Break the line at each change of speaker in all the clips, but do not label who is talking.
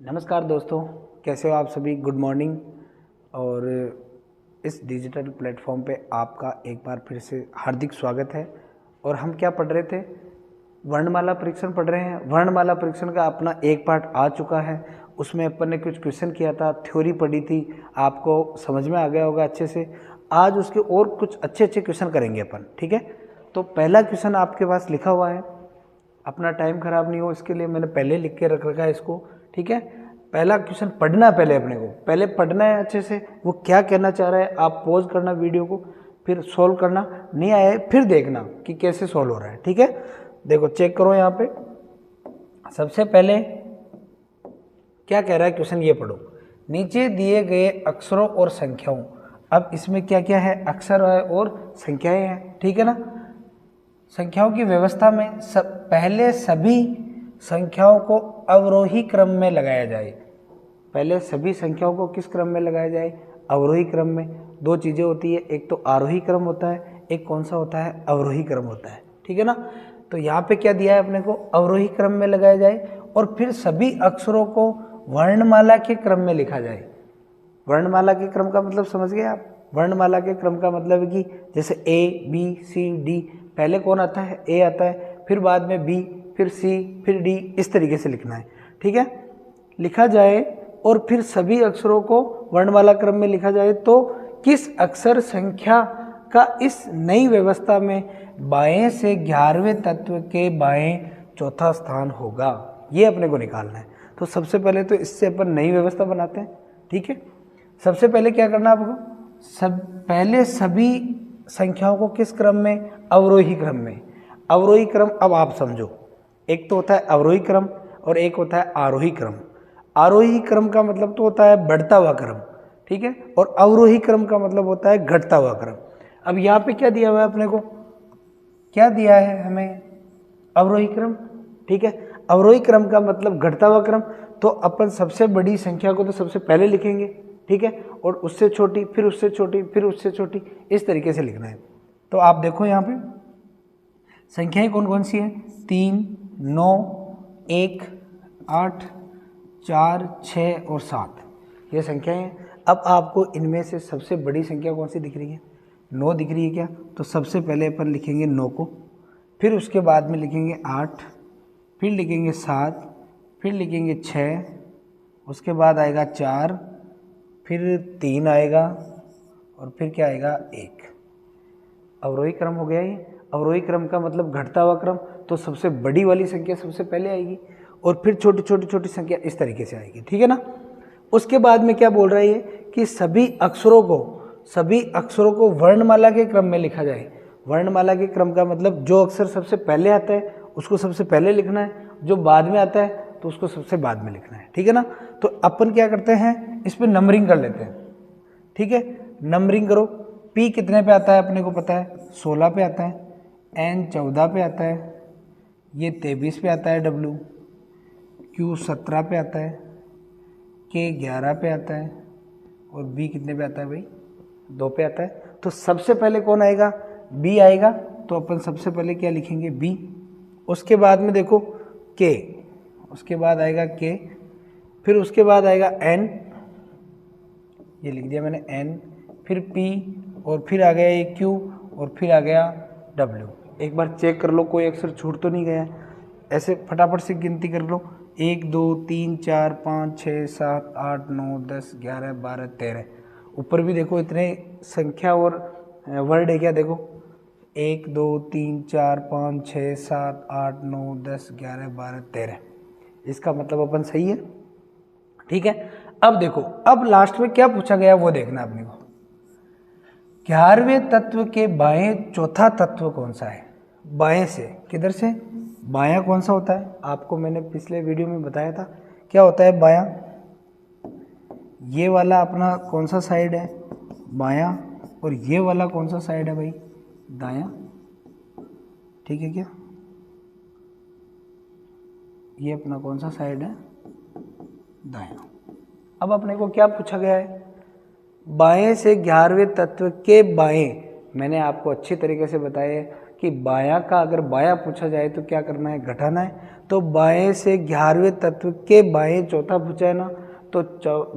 नमस्कार दोस्तों, कैसे हो आप सभी। Good morning. और इस डिजिटल प्लेटफॉर्म पे आपका एक बार फिर से हार्दिक स्वागत है। और हम क्या पढ़ रहे थे? वर्णमाला परीक्षण पढ़ रहे हैं। वर्णमाला परीक्षण का अपना एक पार्ट आ चुका है। उसमें अपन ने कुछ क्वेश्चन किया था, थ्योरी पढ़ी थी, आपको समझ में आ गया होगा अच्छे से। आज उसके और कुछ अच्छे अच्छे क्वेश्चन करेंगे अपन, ठीक है। तो पहला क्वेश्चन आपके पास लिखा हुआ है, अपना टाइम खराब नहीं हो इसके लिए मैंने पहले लिख के रख रखा है इसको, ठीक है। पहला क्वेश्चन पढ़ना है, पहले अपने को पहले पढ़ना है अच्छे से, वो क्या कहना चाह रहा है। आप पॉज करना वीडियो को, फिर सॉल्व करना, नहीं आया है फिर देखना कि कैसे सॉल्व हो रहा है, ठीक है। देखो चेक करो यहाँ पे। सबसे पहले क्या कह रहा है क्वेश्चन, ये पढ़ो। नीचे दिए गए अक्षरों और संख्याओं, अब इसमें क्या क्या है, अक्षर है और संख्याएं हैं, ठीक है ना। संख्याओं की व्यवस्था में पहले सभी संख्याओं को अवरोही क्रम में लगाया जाए। पहले सभी संख्याओं को किस क्रम में लगाया जाए? अवरोही क्रम में। दो चीज़ें होती है, एक तो आरोही क्रम होता है, एक कौन सा होता है? अवरोही क्रम होता है, ठीक है ना। तो यहाँ पे क्या दिया है अपने को? अवरोही क्रम में लगाया जाए और फिर सभी अक्षरों को वर्णमाला के क्रम में लिखा जाए। वर्णमाला के क्रम का मतलब समझ गए आप? वर्णमाला के क्रम का मतलब है कि जैसे ए बी सी डी, पहले कौन आता है? ए आता है, फिर बाद में बी, फिर सी, फिर डी, इस तरीके से लिखना है, ठीक है। लिखा जाए और फिर सभी अक्षरों को वर्णमाला क्रम में लिखा जाए तो किस अक्षर संख्या का इस नई व्यवस्था में बाएं से 11वें तत्व के बाएं चौथा स्थान होगा? ये अपने को निकालना है। तो सबसे पहले तो इससे अपन नई व्यवस्था बनाते हैं, ठीक है। सबसे पहले क्या करना है आपको? पहले सभी संख्याओं को किस क्रम में? अवरोही क्रम में। अवरोही क्रम अब आप समझो, एक तो होता है अवरोही क्रम और एक होता है आरोही क्रम। आरोही क्रम का मतलब तो होता है बढ़ता हुआ क्रम, ठीक है, और अवरोही क्रम का मतलब होता है घटता हुआ क्रम। अब यहाँ पे क्या दिया हुआ है अपने को? क्या दिया है हमें? अवरोही क्रम, ठीक है। अवरोही क्रम का मतलब घटता हुआ क्रम, तो अपन सबसे बड़ी संख्या को तो सबसे पहले लिखेंगे, ठीक है, और उससे छोटी, फिर उससे छोटी, फिर उससे छोटी, इस तरीके से लिखना है। तो आप देखो यहाँ पे संख्याएं कौन कौन सी है? 3, 9, 1, 8, 4, 6 और 7, ये संख्याएं हैं। अब आपको इनमें से सबसे बड़ी संख्या कौन सी दिख रही है? 9 दिख रही है क्या? तो सबसे पहले अपन लिखेंगे 9 को, फिर उसके बाद में लिखेंगे 8, फिर लिखेंगे 7, फिर लिखेंगे 6, उसके बाद आएगा 4, फिर 3 आएगा और फिर क्या आएगा? 1। अवरोही क्रम हो गया ये। अवरोही क्रम का मतलब घटता हुआ क्रम, तो सबसे बड़ी वाली संख्या सबसे पहले आएगी और फिर छोटी छोटी छोटी संख्या इस तरीके से आएगी, ठीक है ना। उसके बाद में क्या बोल रहा है ये कि सभी अक्षरों को वर्णमाला के क्रम में लिखा जाए। वर्णमाला के क्रम का मतलब जो अक्षर सबसे पहले आता है उसको सबसे पहले लिखना है, जो बाद में आता है तो उसको सबसे बाद में लिखना है, ठीक है ना। तो अपन क्या करते हैं, इस पर नंबरिंग कर लेते हैं, ठीक है। नंबरिंग करो। पी कितने पे आता है अपने को पता है? 16 पे आता है। एन 14 पे आता है। ये 23 पे आता है। डब्ल्यू क्यू 17 पे आता है। के 11 पे आता है। और बी कितने पे आता है भाई? 2 पे आता है। तो सबसे पहले कौन आएगा? बी आएगा। तो अपन सबसे पहले क्या लिखेंगे? बी। उसके बाद में देखो के, उसके बाद आएगा के, फिर उसके बाद आएगा एन, ये लिख दिया मैंने एन, फिर पी, और फिर आ गया ये क्यू, और फिर आ गया डब्ल्यू। एक बार चेक कर लो कोई अक्षर छूट तो नहीं गया। ऐसे फटाफट से गिनती कर लो। 1 2 3 4 5 6 7 8 9 10 11 12 13। ऊपर भी देखो इतने संख्या और वर्ड है क्या? देखो 1 2 3 4 5 6 7 8 9 10 11 12 13। इसका मतलब अपन सही है, ठीक है। अब देखो, अब लास्ट में क्या पूछा गया वो देखना अपने को। 11वें तत्व के बाएं चौथा तत्व कौन सा है? बाएं से, किधर से? बायां कौन सा होता है? आपको मैंने पिछले वीडियो में बताया था क्या होता है बायां। ये वाला अपना कौन सा साइड है? बायां। और ये वाला कौन सा साइड है भाई? दायां, ठीक है क्या? ये अपना कौन सा साइड है? दायां। अब अपने को क्या पूछा गया है? बाएं से 11वें तत्व के बाएं। मैंने आपको अच्छी तरीके से बताया कि बायां का अगर बायां पूछा जाए तो क्या करना है, घटाना है। तो बाएं से 11वें तत्व के बाएं चौथा पूछा है ना, तो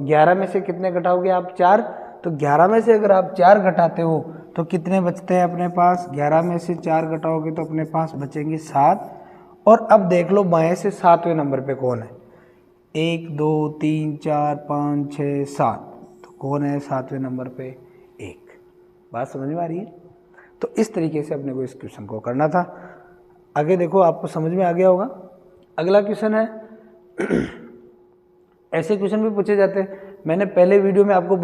11 में से कितने घटाओगे आप, 4। तो 11 में से अगर आप 4 घटाते हो तो कितने बचते हैं अपने पास, 11 में से 4 घटाओगे तो अपने पास बचेंगे 7। और अब देख लो बाएं से 7वें नंबर पे कौन है, 1 2 3 4 5 6 7, तो कौन है 7वें नंबर पे, 1। बात समझ में आ रही है। तो इस तरीके से अपने को इस क्वेश्चन को करना था। आगे देखो, आपको समझ में आ गया होगा। अगला क्वेश्चन है ऐसे क्वेश्चन भी पूछे जाते हैं। मैंने पहले वीडियो में आपको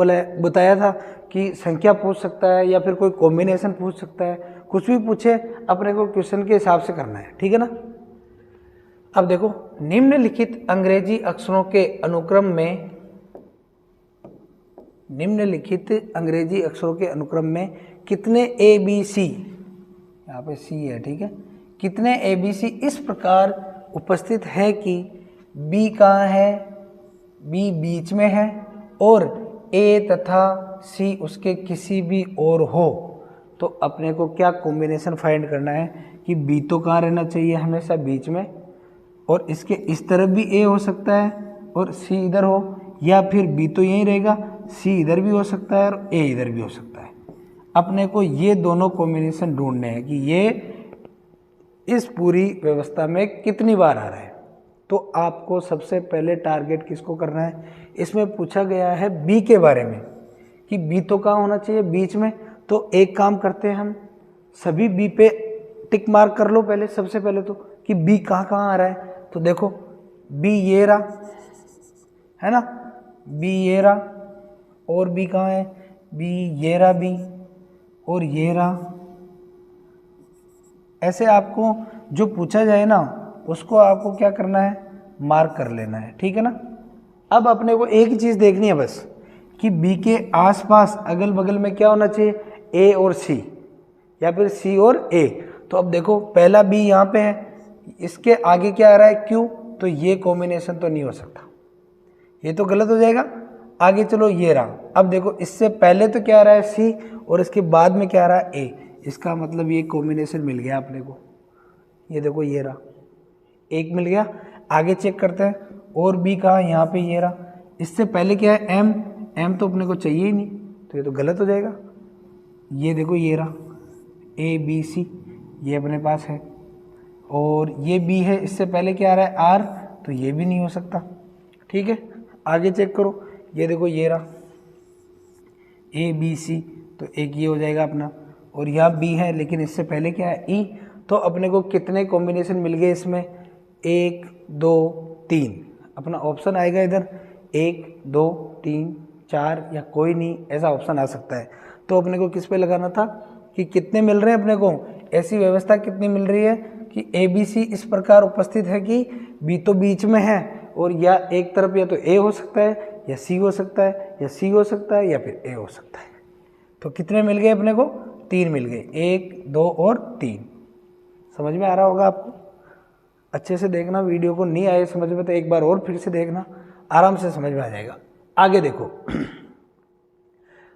बताया था कि संख्या पूछ सकता है या फिर कोई कॉम्बिनेशन पूछ सकता है, कुछ भी पूछे अपने को क्वेश्चन के हिसाब से करना है, ठीक है ना। अब देखो, निम्नलिखित अंग्रेजी अक्षरों के अनुक्रम में कितने ABC, यहाँ पे C है, ठीक है, कितने ABC इस प्रकार उपस्थित है कि B कहाँ है, B बीच में है और A तथा C उसके किसी भी और हो। तो अपने को क्या कॉम्बिनेशन फाइंड करना है कि B तो कहाँ रहना चाहिए, हमेशा बीच में, और इसके इस तरफ भी A हो सकता है और C इधर हो, या फिर B तो यहीं रहेगा, C इधर भी हो सकता है और A इधर भी हो सकता है। अपने को ये दोनों कॉम्बिनेशन ढूंढने हैं कि ये इस पूरी व्यवस्था में कितनी बार आ रहा है। तो आपको सबसे पहले टारगेट किसको करना है, इसमें पूछा गया है B के बारे में कि B तो कहाँ होना चाहिए, बीच में। तो एक काम करते हैं, हम सभी B पे टिक मार्क कर लो पहले, सबसे पहले तो कि B कहाँ कहाँ आ रहा है। तो देखो B ये रहा है ना, B ये रहा, और B कहाँ है, B ये रहा, B और ये रहा। ऐसे आपको जो पूछा जाए ना उसको आपको क्या करना है, मार्क कर लेना है, ठीक है ना। अब अपने को एक ही चीज़ देखनी है बस कि B के आसपास अगल बगल में क्या होना चाहिए, A और C या फिर C और A। तो अब देखो पहला B यहाँ पे है, इसके आगे क्या आ रहा है, Q, तो ये कॉम्बिनेशन तो नहीं हो सकता, ये तो गलत हो जाएगा। आगे चलो ये रहा, अब देखो इससे पहले तो क्या आ रहा है C और इसके बाद में क्या आ रहा है A, इसका मतलब ये कॉम्बिनेशन मिल गया अपने को। ये देखो ये रहा, एक मिल गया। आगे चेक करते हैं, और B कहा, यहाँ पे ये रहा। इससे पहले क्या है M, M तो अपने को चाहिए ही नहीं, तो ये तो गलत हो जाएगा। ये देखो ये रहा ABC, ये अपने पास है, और ये B है, इससे पहले क्या आ रहा है R, तो ये भी नहीं हो सकता, ठीक है। आगे चेक करो, ये देखो ये रहा ABC, तो एक ये हो जाएगा अपना, और यहाँ B है लेकिन इससे पहले क्या है E। तो अपने को कितने कॉम्बिनेशन मिल गए इसमें, 1 2 3, अपना ऑप्शन आएगा इधर 1 2 3 4 या कोई नहीं, ऐसा ऑप्शन आ सकता है। तो अपने को किस पे लगाना था कि कितने मिल रहे हैं अपने को, ऐसी व्यवस्था कितनी मिल रही है कि ABC इस प्रकार उपस्थित है कि B तो बीच में है, और या एक तरफ या तो A हो सकता है या C हो सकता है या C हो सकता है या फिर A हो सकता है। तो कितने मिल गए अपने को, 3 मिल गए, 1 2 और 3। समझ में आ रहा होगा आपको। अच्छे से देखना, वीडियो को नहीं आए समझ में तो एक बार और फिर से देखना, आराम से समझ में आ जाएगा। आगे देखो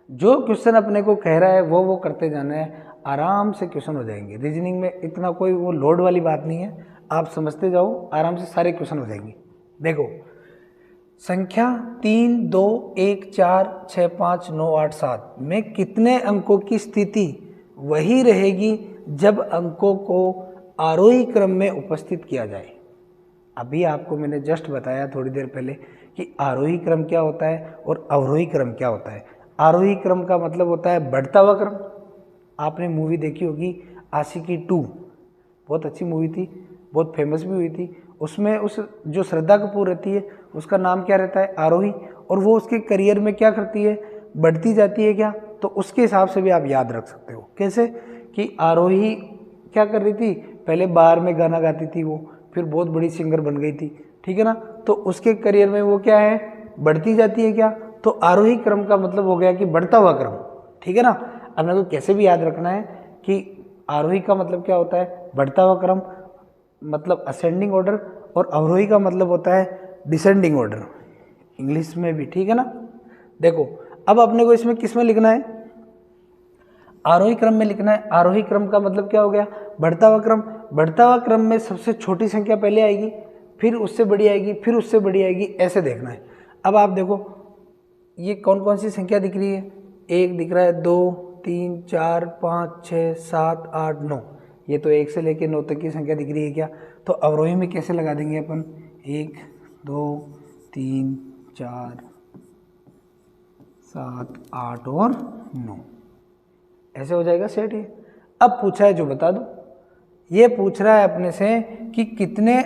जो क्वेश्चन अपने को कह रहा है वो करते जाना है, आराम से क्वेश्चन हो जाएंगे। रीजनिंग में इतना कोई वो लोड वाली बात नहीं है, आप समझते जाओ, आराम से सारे क्वेश्चन हो जाएंगे। देखो संख्या 3 2 1 4 6 5 9 8 7 में कितने अंकों की स्थिति वही रहेगी जब अंकों को आरोही क्रम में उपस्थित किया जाए। अभी आपको मैंने जस्ट बताया थोड़ी देर पहले कि आरोही क्रम क्या होता है और अवरोही क्रम क्या होता है। आरोही क्रम का मतलब होता है बढ़ता हुआ क्रम। आपने मूवी देखी होगी आशिकी 2, बहुत अच्छी मूवी थी, बहुत फेमस भी हुई थी। उसमें उस जो श्रद्धा कपूर रहती है उसका नाम क्या रहता है, आरोही, और वो उसके करियर में क्या करती है, बढ़ती जाती है क्या। तो उसके हिसाब से भी आप याद रख सकते हो। कैसे कि आरोही क्या कर रही थी, पहले बार में गाना गाती थी वो, फिर बहुत बड़ी सिंगर बन गई थी, ठीक है ना। तो उसके करियर में वो क्या है, बढ़ती जाती है क्या। तो आरोही क्रम का मतलब हो गया कि बढ़ता हुआ क्रम, ठीक है ना। अब मेरे को कैसे भी याद रखना है कि आरोही का मतलब क्या होता है, बढ़ता हुआ क्रम, मतलब असेंडिंग ऑर्डर, और अवरोही का मतलब होता है डिसेंडिंग ऑर्डर, इंग्लिश में भी, ठीक है ना। देखो अब अपने को इसमें किस में लिखना है, आरोही क्रम में लिखना है। आरोही क्रम का मतलब क्या हो गया, बढ़ता हुआ क्रम में सबसे छोटी संख्या पहले आएगी, फिर उससे बड़ी आएगी, फिर उससे बड़ी आएगी, ऐसे देखना है। अब आप देखो ये कौन कौन सी संख्या दिख रही है, 1 दिख रहा है, 2 3 4 5 6 7 8 9, ये तो 1 से लेकर 9 तक की संख्या दिख रही है क्या। तो अवरोही में कैसे लगा देंगे अपन, 1 2 3 4 7 8 और 9, ऐसे हो जाएगा सेट ये। अब पूछा है जो बता दो, ये पूछ रहा है अपने से कि कितने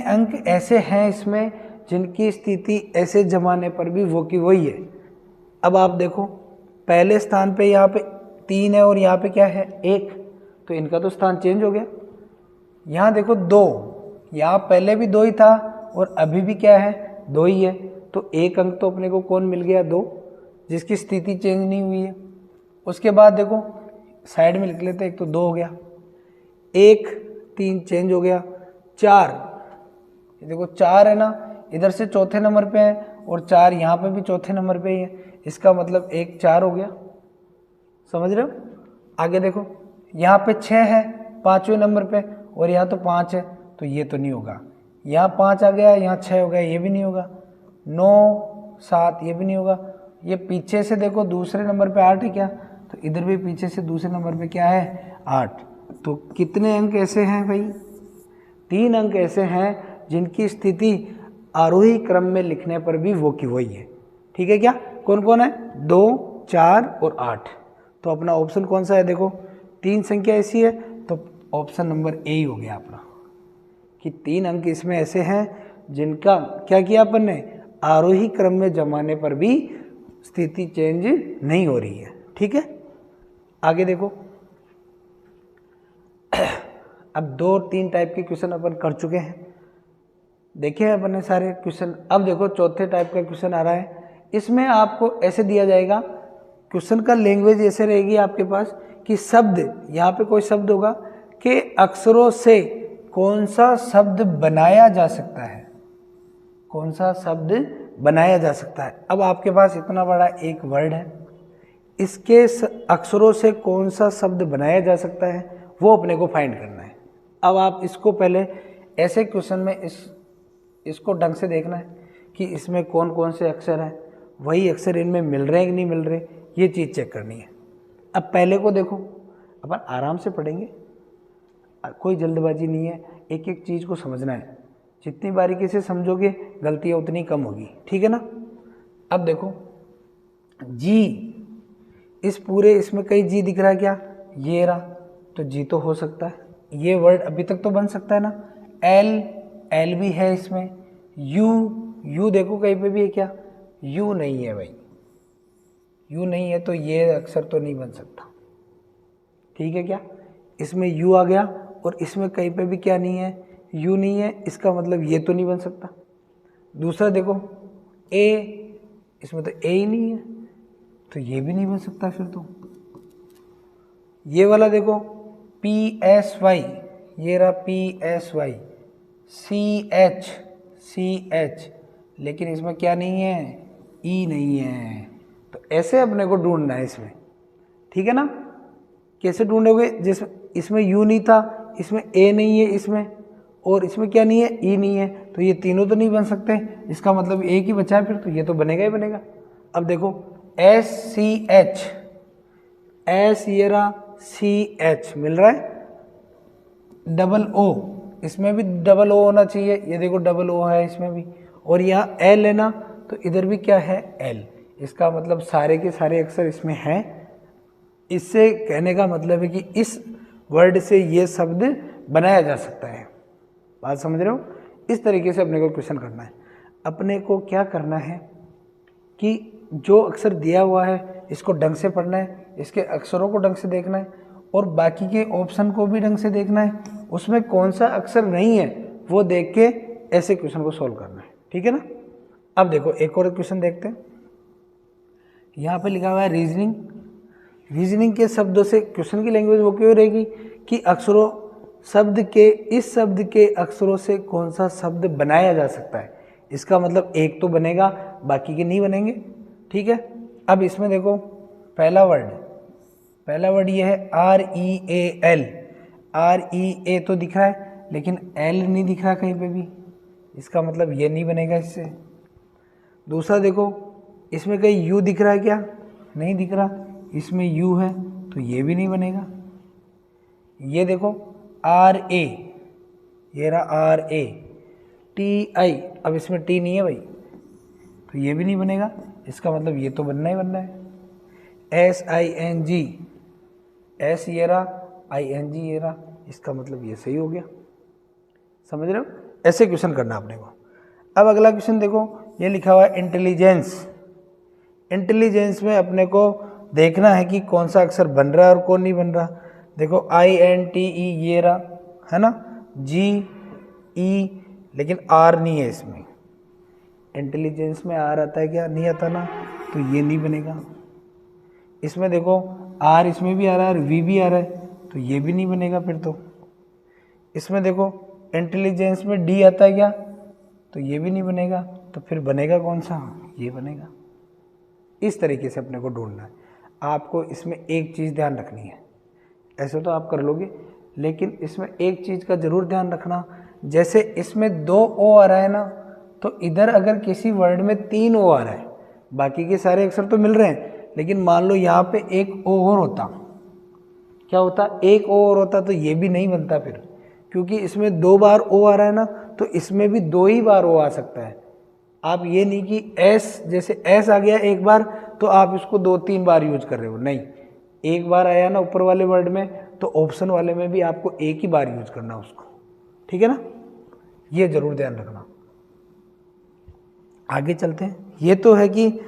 अंक ऐसे हैं इसमें जिनकी स्थिति ऐसे जमाने पर भी वो की वही है। अब आप देखो पहले स्थान पे यहाँ पे 3 है और यहाँ पे क्या है 1, तो इनका तो स्थान चेंज हो गया। यहाँ देखो 2, यहाँ पहले भी 2 ही था और अभी भी क्या है 2 ही है, तो 1 अंक तो अपने को कौन मिल गया 2, जिसकी स्थिति चेंज नहीं हुई है। उसके बाद देखो साइड में लिख लेते, एक तो 2 हो गया, 1 3 चेंज हो गया, 4 देखो 4 है ना, इधर से चौथे नंबर पे है और 4 यहाँ पे भी चौथे नंबर पे ही है, इसका मतलब 1 4 हो गया, समझ रहे हो। आगे देखो यहाँ पे 6 है 5वें नंबर पे और यहाँ तो 5 है, तो ये तो नहीं होगा। यहाँ 5 आ गया, यहाँ 6 हो गया, ये भी नहीं होगा। 9 7 ये भी नहीं होगा। ये पीछे से देखो दूसरे नंबर पे 8 है क्या, तो इधर भी पीछे से दूसरे नंबर पे क्या है 8। तो कितने अंक ऐसे हैं भाई, 3 अंक ऐसे हैं जिनकी स्थिति आरोही क्रम में लिखने पर भी वो की वही है। ठीक है क्या, कौन कौन है 2 4 और 8। तो अपना ऑप्शन कौन सा है, देखो 3 संख्या ऐसी है, तो ऑप्शन नंबर ए ही हो गया अपना, कि 3 अंक इसमें ऐसे हैं जिनका क्या किया अपन ने, आरोही क्रम में जमाने पर भी स्थिति चेंज नहीं हो रही है। ठीक है, आगे देखो अब 2-3 टाइप के क्वेश्चन अपन कर चुके हैं, देखे हैं अपन ने सारे क्वेश्चन। अब देखो चौथे टाइप का क्वेश्चन आ रहा है, इसमें आपको ऐसे दिया जाएगा, क्वेश्चन का लैंग्वेज ऐसे रहेगी आपके पास कि शब्द, यहाँ पे कोई शब्द होगा कि अक्षरों से कौन सा शब्द बनाया जा सकता है, कौन सा शब्द बनाया जा सकता है। अब आपके पास इतना बड़ा एक वर्ड है, इसके अक्षरों से कौन सा शब्द बनाया जा सकता है वो अपने को फाइंड करना है। अब आप इसको पहले ऐसे क्वेश्चन में इसको ढंग से देखना है कि इसमें कौन कौन से अक्षर हैं, वही अक्षर इनमें मिल रहे हैं कि नहीं मिल रहे, ये चीज़ चेक करनी है। अब पहले को देखो, अपन आराम से पढ़ेंगे, कोई जल्दबाजी नहीं है, एक एक चीज़ को समझना है, जितनी बारीकी से समझोगे गलतियाँ उतनी कम होगी। ठीक है ना। अब देखो जी, इस पूरे इसमें कई जी दिख रहा है क्या, ये रहा, तो जी तो हो सकता है, ये वर्ड अभी तक तो बन सकता है ना। एल भी है इसमें, यू देखो कहीं पे भी है क्या, यू नहीं है भाई, यू नहीं है, तो ये अक्षर तो नहीं बन सकता। ठीक है क्या, इसमें यू आ गया और इसमें कहीं पे भी क्या नहीं है, यू नहीं है, इसका मतलब ये तो नहीं बन सकता। दूसरा देखो ए, इसमें तो ए ही नहीं है, तो ये भी नहीं बन सकता फिर तो। ये वाला देखो PSY, ये रहा PSY, CH, लेकिन इसमें क्या नहीं है, ई नहीं है, तो ऐसे अपने को ढूंढना है इसमें। ठीक है ना, कैसे ढूंढोगे, जिस इसमें यू नहीं था, इसमें ए नहीं है, इसमें और इसमें क्या नहीं है, ई नहीं है, तो ये तीनों तो नहीं बन सकते, इसका मतलब एक ही बचा है फिर, तो ये तो बनेगा ही बनेगा। अब देखो SCH, एस ये रहा, CH मिल रहा है, डबल O, इसमें भी डबल O होना चाहिए, ये देखो डबल O है इसमें भी, और यहाँ L है ना, तो इधर भी क्या है L, इसका मतलब सारे के सारे अक्षर इसमें हैं। इससे कहने का मतलब है कि इस वर्ड से ये शब्द बनाया जा सकता है। बात समझ रहे हो, इस तरीके से अपने को क्वेश्चन करना है। अपने को क्या करना है कि जो अक्षर दिया हुआ है इसको ढंग से पढ़ना है, इसके अक्षरों को ढंग से देखना है और बाकी के ऑप्शन को भी ढंग से देखना है, उसमें कौन सा अक्षर नहीं है वो देख के ऐसे क्वेश्चन को सॉल्व करना है। ठीक है ना। अब देखो एक और क्वेश्चन देखते हैं, यहाँ पे लिखा हुआ है रीजनिंग। रीजनिंग के शब्दों से क्वेश्चन की लैंग्वेज वो क्यों रहेगी कि अक्षरों शब्द के, इस शब्द के अक्षरों से कौन सा शब्द बनाया जा सकता है, इसका मतलब एक तो बनेगा, बाकी के नहीं बनेंगे। ठीक है। अब इसमें देखो पहला वर्ड पहला वर्ड ये है REAL। REA तो दिख रहा है लेकिन L नहीं दिख रहा कहीं पे भी, इसका मतलब ये नहीं बनेगा इससे। दूसरा देखो, इसमें कहीं U दिख रहा है क्या? नहीं दिख रहा, इसमें U है तो ये भी नहीं बनेगा। ये देखो RA, ये रहा RA। TI, अब इसमें T नहीं है भाई तो ये भी नहीं बनेगा, इसका मतलब ये तो बनना ही बनना है। SING, S ये रहा, ING ये रहा, इसका मतलब ये सही हो गया। समझ रहे हो? ऐसे क्वेश्चन करना आपने को। अब अगला क्वेश्चन देखो, ये लिखा हुआ है इंटेलिजेंस। इंटेलिजेंस में अपने को देखना है कि कौन सा अक्षर बन रहा है और कौन नहीं बन रहा। देखो INTE ये रहा, है ना, GE, लेकिन R नहीं है इसमें। इंटेलिजेंस में R आता है क्या? नहीं आता ना, तो ये नहीं बनेगा। इसमें देखो R इसमें भी आ रहा है और V भी आ रहा है तो ये भी नहीं बनेगा फिर तो। इसमें देखो इंटेलिजेंस में D आता है क्या? तो ये भी नहीं बनेगा, तो फिर बनेगा कौन सा? ये बनेगा। इस तरीके से अपने को ढूंढना है। आपको इसमें एक चीज़ ध्यान रखनी है, ऐसे तो आप कर लोगे, लेकिन इसमें एक चीज़ का ज़रूर ध्यान रखना। जैसे इसमें 2 O आ रहा है ना, तो इधर अगर किसी वर्ड में 3 O आ रहा है, बाकी के सारे अक्षर तो मिल रहे हैं, लेकिन मान लो यहाँ पे एक O और होता, क्या होता? एक O और होता तो ये भी नहीं बनता फिर, क्योंकि इसमें 2 बार O आ रहा है ना, तो इसमें भी 2 ही बार O आ सकता है। आप ये नहीं कि S, जैसे S आ गया एक बार तो आप इसको 2-3 बार यूज कर रहे हो, नहीं। एक बार आया ना ऊपर वाले वर्ड में, तो ऑप्शन वाले में भी आपको एक ही बार यूज करना उसको, ठीक है ना? ये जरूर ध्यान रखना। आगे चलते हैं। ये तो है कि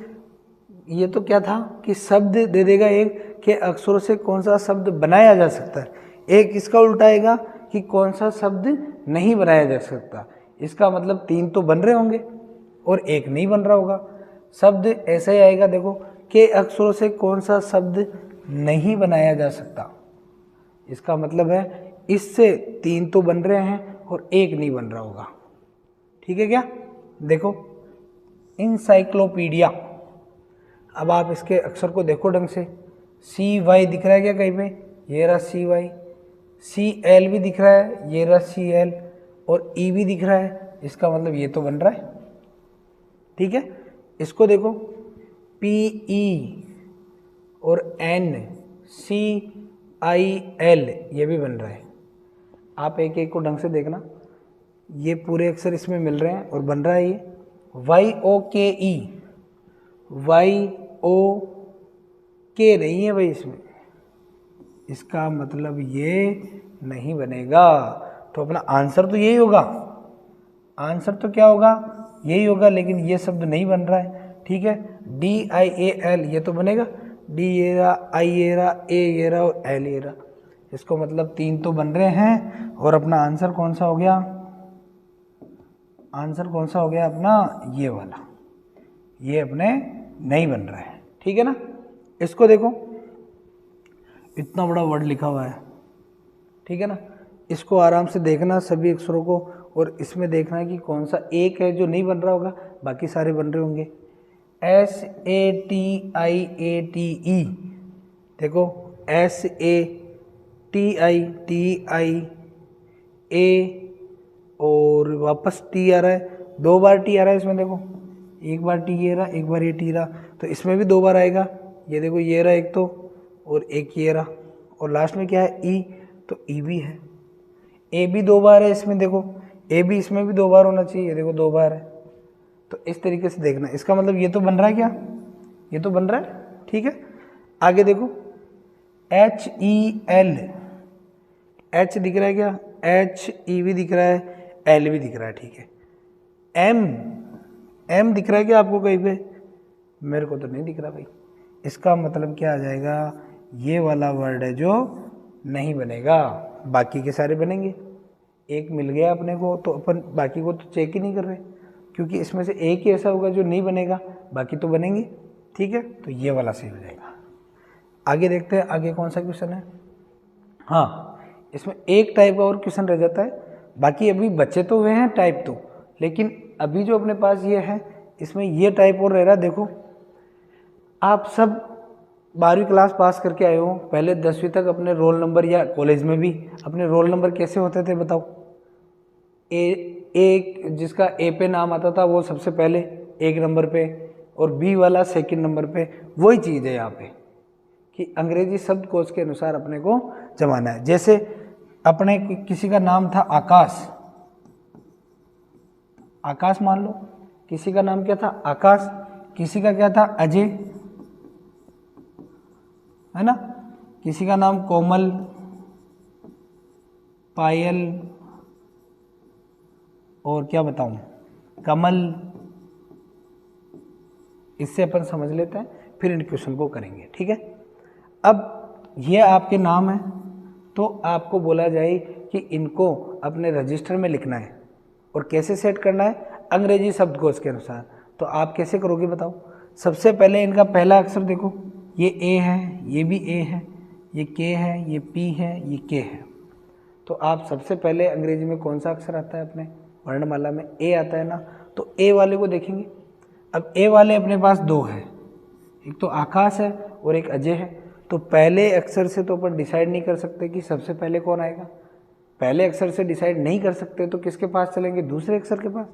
ये तो क्या था कि शब्द दे देगा एक कि अक्षरों से कौन सा शब्द बनाया जा सकता है, एक इसका उल्टा आएगा कि कौन सा शब्द नहीं बनाया जा सकता। इसका मतलब 3 तो बन रहे होंगे और एक नहीं बन रहा होगा। शब्द ऐसा ही आएगा, देखो कि अक्षरों से कौन सा शब्द नहीं बनाया जा सकता, इसका मतलब है इससे 3 तो बन रहे हैं और एक नहीं बन रहा होगा, ठीक है क्या? देखो इंसाइक्लोपीडिया, अब आप इसके अक्षर को देखो ढंग से। CY दिख रहा है क्या कहीं पे? ये रहा CY। CL भी दिख रहा है, ये रहा CL, और E भी दिख रहा है, इसका मतलब ये तो बन रहा है, ठीक है। इसको देखो PE और NCIL, ये भी बन रहा है। आप एक एक को ढंग से देखना, ये पूरे अक्षर इसमें मिल रहे हैं और बन रहा है ये YOKE। YOK नहीं है भाई इसमें, इसका मतलब ये नहीं बनेगा। तो अपना आंसर तो यही होगा, आंसर तो क्या होगा? यही होगा, लेकिन ये शब्द नहीं बन रहा है, ठीक है। DIAL ये तो बनेगा, D ये रहा, I ये रहा, A ये रहा और L ये रहा, इसको मतलब 3 तो बन रहे हैं। और अपना आंसर कौन सा हो गया? आंसर कौन सा हो गया अपना? ये वाला, ये अपने नहीं बन रहा है, ठीक है ना। इसको देखो, इतना बड़ा वर्ड लिखा हुआ है, ठीक है ना। इसको आराम से देखना सभी अक्षरों को, और इसमें देखना है कि कौन सा एक है जो नहीं बन रहा होगा, बाकी सारे बन रहे होंगे। SATIATE, देखो SATITIA और वापस T आ रहा है, 2 बार T आ रहा है इसमें। देखो एक बार T ये रहा, एक बार ये T रहा, तो इसमें भी 2 बार आएगा। ये देखो ये रहा एक तो, और एक ये रहा, और लास्ट में क्या है? E, तो E भी है। A भी 2 बार है इसमें, देखो A भी इसमें भी 2 बार होना चाहिए, ये देखो 2 बार है। तो इस तरीके से देखना, इसका मतलब ये तो बन रहा है क्या? ये तो बन रहा है, ठीक है। आगे देखो HEL, H दिख रहा है क्या? HE भी दिख रहा है, L भी दिख रहा है, ठीक है। M दिख रहा है क्या आपको कहीं पे? मेरे को तो नहीं दिख रहा भाई। इसका मतलब क्या आ जाएगा? ये वाला वर्ड है जो नहीं बनेगा, बाकी के सारे बनेंगे। एक मिल गया अपने को, तो अपन बाकी को तो चेक ही नहीं कर रहे, क्योंकि इसमें से एक ही ऐसा होगा जो नहीं बनेगा, बाकी तो बनेंगे, ठीक है। तो ये वाला सही हो जाएगा। आगे देखते हैं, आगे कौन सा क्वेश्चन है। हाँ, इसमें एक टाइप का और क्वेश्चन रह जाता है, बाकी अभी बचे तो हुए हैं टाइप तो, लेकिन अभी जो अपने पास ये है, इसमें ये टाइप और रह रहा है। देखो आप सब 12वीं क्लास पास करके आए हो, पहले 10वीं तक अपने रोल नंबर या कॉलेज में भी अपने रोल नंबर कैसे होते थे बताओ? ए जिसका ए पे नाम आता था वो सबसे पहले 1 नंबर पे और बी वाला 2nd नंबर पे। वही चीज़ है यहाँ पे कि अंग्रेजी शब्दकोश के अनुसार अपने को जमाना है। जैसे अपने किसी का नाम था आकाश, आकाश मान लो, किसी का नाम क्या था? आकाश। किसी का क्या था? अजय, है ना। किसी का नाम कोमल, पायल, और क्या बताऊं, कमल। इससे अपन समझ लेते हैं, फिर इन क्वेश्चन को करेंगे, ठीक है। अब ये आपके नाम है, तो आपको बोला जाए कि इनको अपने रजिस्टर में लिखना है। और कैसे सेट करना है? अंग्रेजी शब्दकोश के अनुसार। तो आप कैसे करोगे बताओ? सबसे पहले इनका पहला अक्षर देखो, ये ए है, ये भी ए है, ये के है, ये पी है, ये के है। तो आप सबसे पहले अंग्रेजी में कौन सा अक्षर आता है? अपने वर्णमाला में ए आता है ना। तो ए वाले को देखेंगे। अब ए वाले अपने पास 2 है, एक तो आकाश है और एक अजय है। तो पहले अक्षर से तो अपन डिसाइड नहीं कर सकते कि सबसे पहले कौन आएगा। पहले अक्षर से डिसाइड नहीं कर सकते तो किसके पास चलेंगे? दूसरे अक्षर के पास।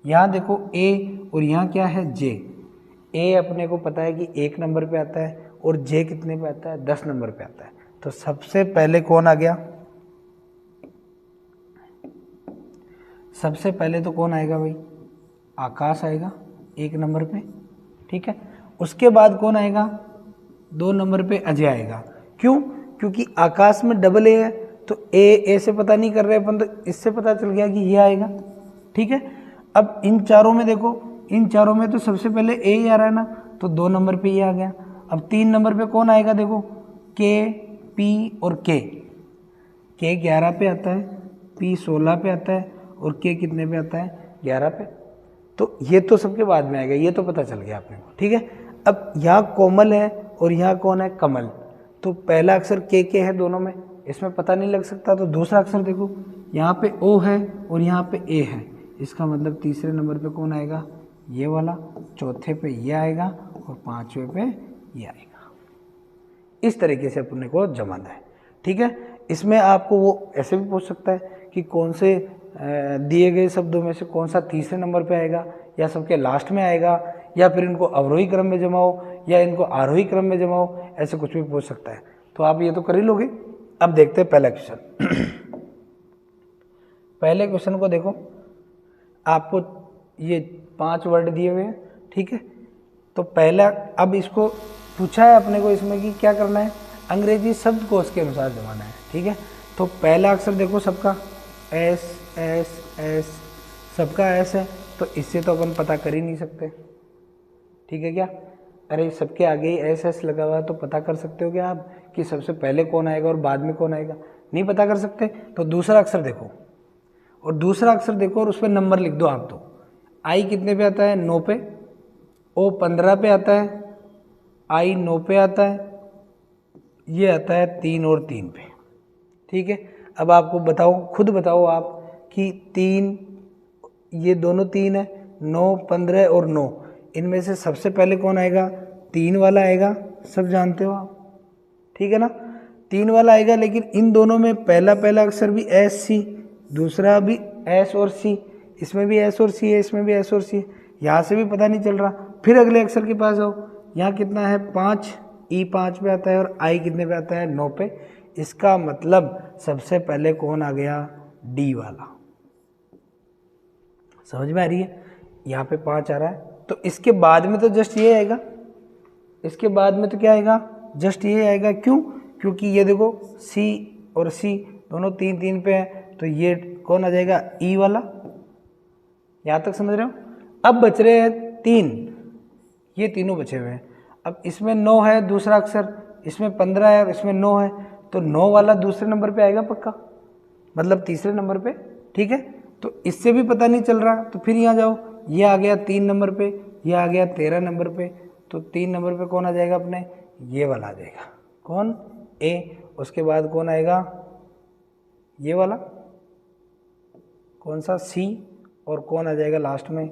यहाँ देखो ए और यहाँ क्या है? जे। ए अपने को पता है कि 1 नंबर पे आता है और जे कितने पे आता है? 10 नंबर पे आता है। तो सबसे पहले कौन आ गया? सबसे पहले तो कौन आएगा भाई? आकाश आएगा 1 नंबर पे, ठीक है। उसके बाद कौन आएगा? 2 नंबर पे अजय आएगा। क्यों? क्योंकि आकाश में डबल ए है, तो ए से पता नहीं कर रहे अपन, तो इससे पता चल गया कि ये आएगा, ठीक है। अब इन चारों में देखो, इन चारों में तो सबसे पहले ए ही आ रहा है ना, तो 2 नंबर पे ये आ गया। अब 3 नंबर पे कौन आएगा? देखो, के, पी और के 11 पे आता है, पी 16 पे आता है और के कितने पे आता है? 11 पे। तो ये तो सबके बाद में आएगा, ये तो पता चल गया आपने को, ठीक है। अब यहाँ कोमल है और यहाँ कौन है? कमल। तो पहला अक्षर के है दोनों में, इसमें पता नहीं लग सकता। तो दूसरा अक्षर देखो, यहाँ पे ओ है और यहाँ पे ए है, इसका मतलब तीसरे नंबर पे कौन आएगा? ये वाला। चौथे पे ये आएगा और 5वें पे ये आएगा। इस तरीके से अपने को जमाना है, ठीक है। इसमें आपको वो ऐसे भी पूछ सकता है कि कौन से दिए गए शब्दों में से कौन सा तीसरे नंबर पे आएगा या सबके लास्ट में आएगा, या फिर इनको अवरोही क्रम में जमाओ या इनको आरोही क्रम में जमाओ, ऐसे कुछ भी पूछ सकता है। तो आप ये तो कर ही लोगे। अब देखते हैं पहला क्वेश्चन। पहले क्वेश्चन को देखो, आपको ये 5 वर्ड दिए हुए हैं, ठीक है। तो पहला, अब इसको पूछा है अपने को इसमें कि क्या करना है? अंग्रेजी शब्दकोश के अनुसार जमाना है, ठीक है। तो पहला अक्षर देखो सबका एस एस एस, सबका एस है, तो इससे तो अपन पता कर ही नहीं सकते, ठीक है क्या? अरे सबके आगे ही एस एस लगा हुआ है, तो पता कर सकते हो क्या आप कि सबसे पहले कौन आएगा और बाद में कौन आएगा? नहीं पता कर सकते। तो दूसरा अक्षर देखो, और दूसरा अक्षर देखो और उस पर नंबर लिख दो आप। तो आई कितने पे आता है? 9 पे। ओ 15 पे आता है, आई 9 पे आता है, ये आता है 3 और 3 पे, ठीक है। अब आपको बताओ, खुद बताओ आप कि 3, ये दोनों 3 है, 9, 15 और 9, इनमें से सबसे पहले कौन आएगा? 3 वाला आएगा, सब जानते हो आप, ठीक है ना। 3 वाला आएगा, लेकिन इन दोनों में पहला अक्षर भी एस सी, दूसरा भी एस और सी, इसमें भी एस और सी है, इसमें भी एस और सी है, यहाँ से भी पता नहीं चल रहा। फिर अगले अक्षर के पास आओ, यहाँ कितना है? 5, ई 5 पे आता है और आई कितने पे आता है? 9 पे। इसका मतलब सबसे पहले कौन आ गया? डी वाला। समझ में आ रही है? यहाँ पे 5 आ रहा है, तो इसके बाद में तो जस्ट ये आएगा, इसके बाद में तो क्या आएगा? जस्ट ये आएगा। क्यों? क्योंकि ये देखो सी और सी दोनों 3 3 पे है, तो ये कौन आ जाएगा? ई वाला। यहाँ तक समझ रहे हो? अब बच रहे हैं 3, ये तीनों बचे हुए हैं। अब इसमें 9 है दूसरा अक्षर, इसमें 15 है और इसमें 9 है, तो 9 वाला दूसरे नंबर पे आएगा पक्का, मतलब तीसरे नंबर पे, ठीक है। तो इससे भी पता नहीं चल रहा, तो फिर यहाँ जाओ, ये आ गया 3 नंबर पे, ये आ गया 13 नंबर पे, तो 3 नंबर पे कौन आ जाएगा अपने? ये वाला आ जाएगा। कौन? ए। उसके बाद कौन आएगा? ये वाला। कौन सा? सी। और कौन आ जाएगा लास्ट में?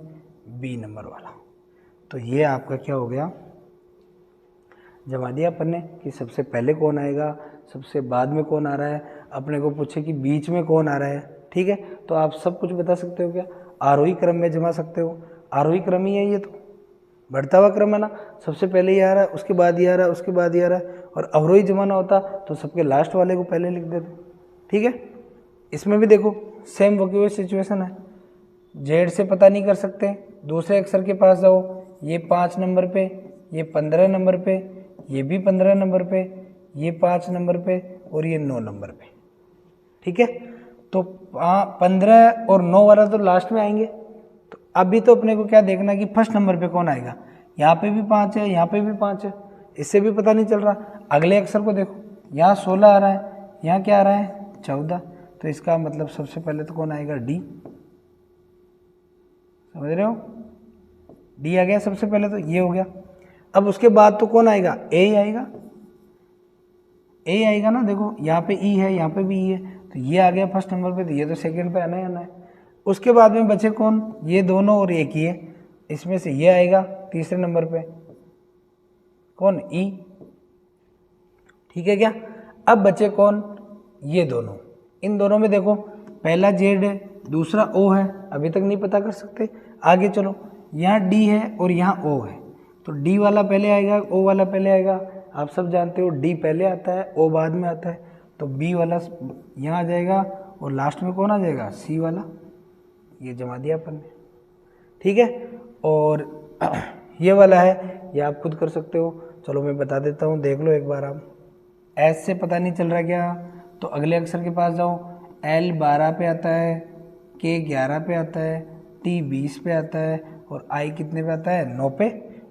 बी नंबर वाला। तो ये आपका क्या हो गया? जमा दिया अपन ने कि सबसे पहले कौन आएगा, सबसे बाद में कौन आ रहा है, अपने को पूछे कि बीच में कौन आ रहा है। ठीक है, तो आप सब कुछ बता सकते हो क्या, आरोही क्रम में जमा सकते हो। आरोही क्रम ही है ये, तो बढ़ता हुआ क्रम है ना, सबसे पहले ये आ रहा है, उसके बाद ये आ रहा है, उसके बाद ये आ रहा है। और अवरोही जमाना होता तो सबके लास्ट वाले को पहले लिख देते। ठीक है, इसमें भी देखो सेम वोकेबुलरी सिचुएशन है। जेड से पता नहीं कर सकते, दूसरे अक्षर के पास जाओ, ये 5 नंबर पे, ये 15 नंबर पे, ये भी 15 नंबर पे, ये 5 नंबर पे और ये 9 नंबर पे। ठीक है, तो 15 और 9 वाला तो लास्ट में आएंगे। तो अभी तो अपने को क्या देखना कि फर्स्ट नंबर पे कौन आएगा। यहाँ पे भी 5 है, यहाँ पे भी 5 है, इससे भी पता नहीं चल रहा। अगले अक्षर को देखो, यहाँ 16 आ रहा है, यहाँ क्या आ रहा है 14, तो इसका मतलब सबसे पहले तो कौन आएगा, डी। समझ रहे हो, डी आ गया सबसे पहले, तो ये हो गया। अब उसके बाद तो कौन आएगा, ए ही आएगा, ए आएगा ना। देखो यहाँ पे ई है, यहाँ पे भी ई है, तो ये आ गया फर्स्ट नंबर पे, तो ये तो सेकंड पे आना ही आना है। उसके बाद में बचे कौन, ये दोनों और एक ही है, इसमें से ये आएगा तीसरे नंबर पे, कौन, ई। ठीक है क्या, अब बचे कौन, ये दोनों। इन दोनों में देखो पहला जेड है, दूसरा ओ है, अभी तक नहीं पता कर सकते। आगे चलो, यहाँ डी है और यहाँ ओ है, तो डी वाला पहले आएगा, ओ वाला पहले आएगा। आप सब जानते हो डी पहले आता है, ओ बाद में आता है, तो बी वाला यहाँ आ जाएगा और लास्ट में कौन आ जाएगा, सी वाला। ये जमा दिया अपन ने। ठीक है, और ये वाला है, ये आप खुद कर सकते हो। चलो मैं बता देता हूँ, देख लो एक बार आप। एस से पता नहीं चल रहा क्या, तो अगले अक्षर के पास जाओ। एल 12 पे आता है, के 11 पे आता है, टी 20 पे आता है और आई कितने पे आता है, 9 पे।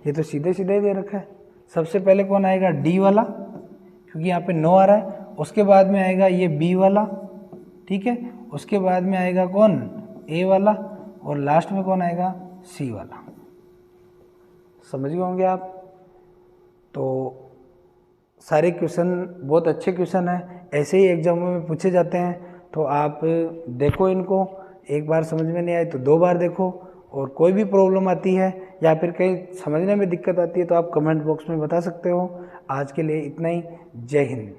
ये तो सीधे सीधे दे रखा है। सबसे पहले कौन आएगा, डी वाला, क्योंकि यहाँ पे 9 आ रहा है। उसके बाद में आएगा ये बी वाला, ठीक है। उसके बाद में आएगा कौन, ए वाला, और लास्ट में कौन आएगा, सी वाला। समझ गए होंगे आप। तो सारे क्वेश्चन बहुत अच्छे क्वेश्चन हैं, ऐसे ही एग्जामों में पूछे जाते हैं। तो आप देखो इनको, एक बार समझ में नहीं आए तो 2 बार देखो। और कोई भी प्रॉब्लम आती है या फिर कहीं समझने में दिक्कत आती है तो आप कमेंट बॉक्स में बता सकते हो। आज के लिए इतना ही। जय हिंद।